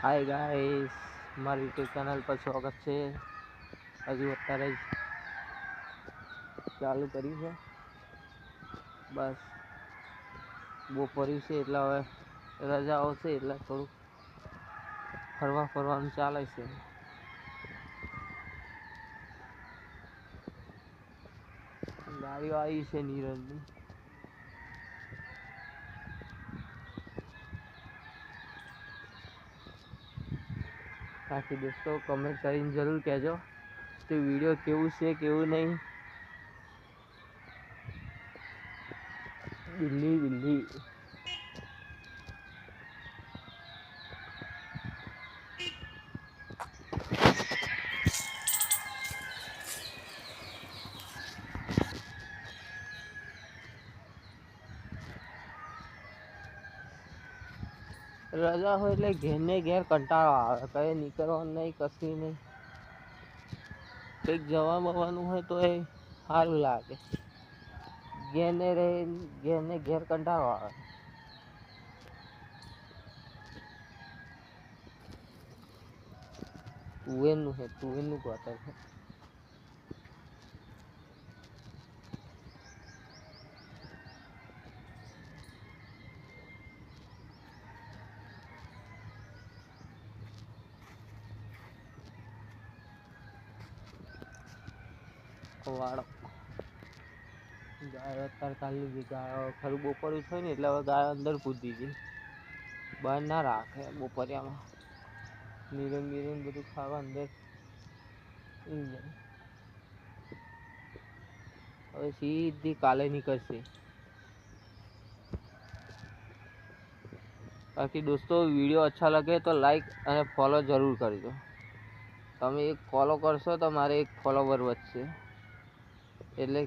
Hi guys, हमारी YouTube channel पर स्वागत है। हजू અત્યારે ચાલુ કર્યું છે। બસ બપોરી છે એટલે હવે રજાઓ છે એટલે થોડું ફરવાનું ચાલે છે। ગાડીઓ આવી છે નીરજની। બાકી દોસ્તો કમેન્ટ કરીને જરૂર કહેજો કે વિડીયો કેવું છે કેવું નહીં। बिल्ली रजा हो એટલે ઘેર ને ઘેર કંટાળો આવે, કઈ નીકળવાનું નહીં, કશું નહીં। કંઈક જવા બવાનું હોય તો એ સારું લાગે। ઘેર ને રહે, ઘેર ને ઘેર કંટાળો આવે। તુવેરનું છે, તુવેરનું કોતર છે। વાળો ગાયો અત્યારે કાઢી લીધી। ગાયો ખરું બપોરું થયું ને એટલે હવે ગાયો અંદર કૂદી ગઈ, બહાર ના રાખે બપોરિયામાં। નીરંગ બધું ખાવા અંદર જાય। હવે સીધી કાલે નીકળશે। बाकी दोस्तों वीडियो अच्छा लगे तो लाइक અને ફોલો જરૂર કરજો। તમે એક ફોલો કરશો તો મારે એક ફોલોવર વધશે, એટલે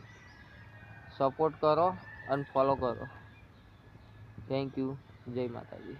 સપોર્ટ કરો અને ફોલો કરો। થેન્ક યુ, જય માતાજી।